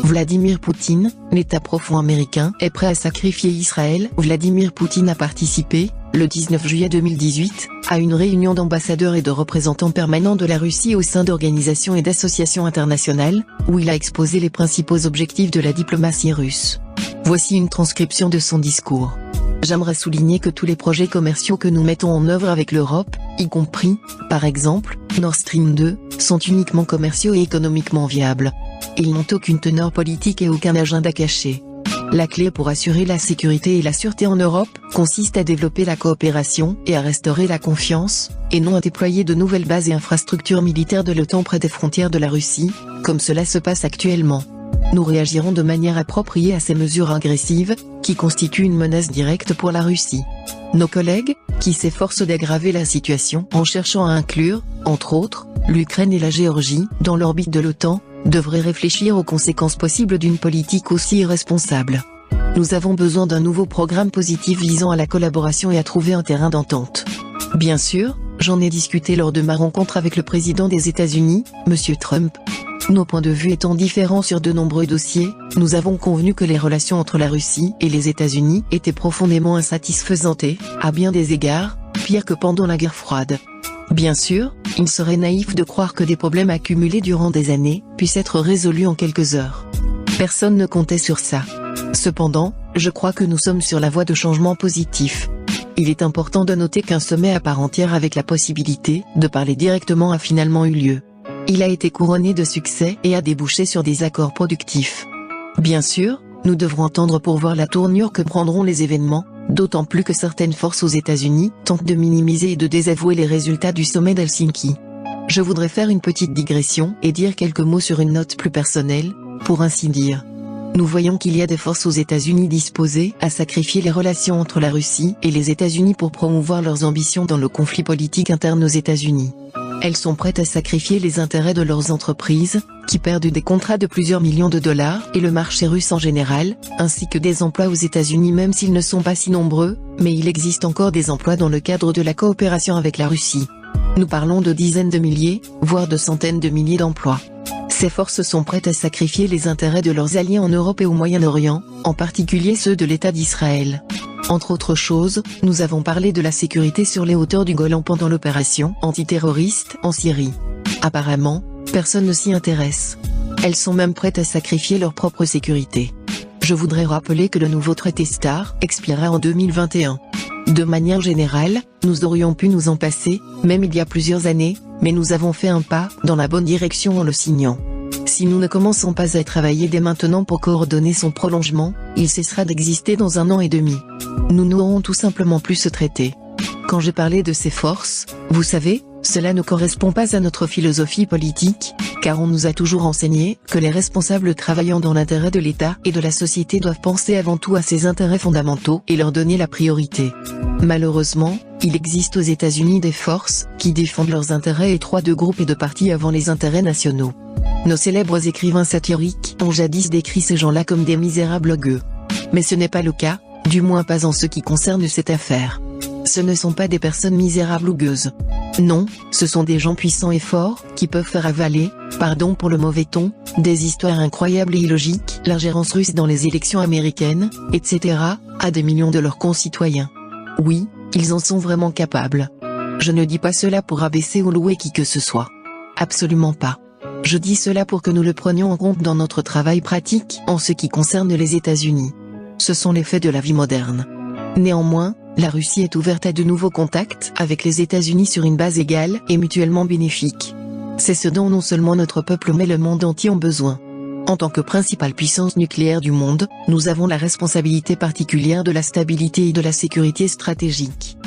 Vladimir Poutine, l'État profond américain est prêt à sacrifier Israël. Vladimir Poutine a participé, le 19 juillet 2018, à une réunion d'ambassadeurs et de représentants permanents de la Russie au sein d'organisations et d'associations internationales, où il a exposé les principaux objectifs de la diplomatie russe. Voici une transcription de son discours. J'aimerais souligner que tous les projets commerciaux que nous mettons en œuvre avec l'Europe, y compris, par exemple, Nord Stream 2, sont uniquement commerciaux et économiquement viables. Ils n'ont aucune teneur politique et aucun agenda caché. La clé pour assurer la sécurité et la sûreté en Europe consiste à développer la coopération et à restaurer la confiance, et non à déployer de nouvelles bases et infrastructures militaires de l'OTAN près des frontières de la Russie, comme cela se passe actuellement. Nous réagirons de manière appropriée à ces mesures agressives, qui constituent une menace directe pour la Russie. Nos collègues, qui s'efforcent d'aggraver la situation en cherchant à inclure, entre autres, l'Ukraine et la Géorgie dans l'orbite de l'OTAN, devraient réfléchir aux conséquences possibles d'une politique aussi irresponsable. Nous avons besoin d'un nouveau programme positif visant à la collaboration et à trouver un terrain d'entente. Bien sûr, j'en ai discuté lors de ma rencontre avec le président des États-Unis, M. Trump. Nos points de vue étant différents sur de nombreux dossiers, nous avons convenu que les relations entre la Russie et les États-Unis étaient profondément insatisfaisantes et, à bien des égards, pire que pendant la guerre froide. Bien sûr, il serait naïf de croire que des problèmes accumulés durant des années puissent être résolus en quelques heures. Personne ne comptait sur ça. Cependant, je crois que nous sommes sur la voie de changements positifs. Il est important de noter qu'un sommet à part entière avec la possibilité de parler directement a finalement eu lieu. Il a été couronné de succès et a débouché sur des accords productifs. Bien sûr, nous devrons attendre pour voir la tournure que prendront les événements, d'autant plus que certaines forces aux États-Unis tentent de minimiser et de désavouer les résultats du sommet d'Helsinki. Je voudrais faire une petite digression et dire quelques mots sur une note plus personnelle, pour ainsi dire. Nous voyons qu'il y a des forces aux États-Unis disposées à sacrifier les relations entre la Russie et les États-Unis pour promouvoir leurs ambitions dans le conflit politique interne aux États-Unis. Elles sont prêtes à sacrifier les intérêts de leurs entreprises, qui perdent des contrats de plusieurs millions de dollars, et le marché russe en général, ainsi que des emplois aux États-Unis même s'ils ne sont pas si nombreux, mais il existe encore des emplois dans le cadre de la coopération avec la Russie. Nous parlons de dizaines de milliers, voire de centaines de milliers d'emplois. Ces forces sont prêtes à sacrifier les intérêts de leurs alliés en Europe et au Moyen-Orient, en particulier ceux de l'État d'Israël. Entre autres choses, nous avons parlé de la sécurité sur les hauteurs du Golan pendant l'opération antiterroriste en Syrie. Apparemment, personne ne s'y intéresse. Elles sont même prêtes à sacrifier leur propre sécurité. Je voudrais rappeler que le nouveau traité START expirera en 2021. De manière générale, nous aurions pu nous en passer, même il y a plusieurs années, mais nous avons fait un pas dans la bonne direction en le signant. Si nous ne commençons pas à travailler dès maintenant pour coordonner son prolongement, il cessera d'exister dans 1 an et demi. Nous n'aurons tout simplement plus ce traité. Quand j'ai parlé de ces forces, vous savez, cela ne correspond pas à notre philosophie politique, car on nous a toujours enseigné que les responsables travaillant dans l'intérêt de l'État et de la société doivent penser avant tout à ses intérêts fondamentaux et leur donner la priorité. Malheureusement, il existe aux États-Unis des forces qui défendent leurs intérêts étroits de groupes et de partis avant les intérêts nationaux. Nos célèbres écrivains satiriques ont jadis décrit ces gens-là comme des misérables gueux. Mais ce n'est pas le cas, du moins pas en ce qui concerne cette affaire. Ce ne sont pas des personnes misérables ou gueuses. Non, ce sont des gens puissants et forts, qui peuvent faire avaler, pardon pour le mauvais ton, des histoires incroyables et illogiques, l'ingérence russe dans les élections américaines, etc., à des millions de leurs concitoyens. Oui, ils en sont vraiment capables. Je ne dis pas cela pour abaisser ou louer qui que ce soit. Absolument pas. Je dis cela pour que nous le prenions en compte dans notre travail pratique en ce qui concerne les États-Unis. Ce sont les faits de la vie moderne. Néanmoins, la Russie est ouverte à de nouveaux contacts avec les États-Unis sur une base égale et mutuellement bénéfique. C'est ce dont non seulement notre peuple mais le monde entier ont besoin. En tant que principale puissance nucléaire du monde, nous avons la responsabilité particulière de la stabilité et de la sécurité stratégique.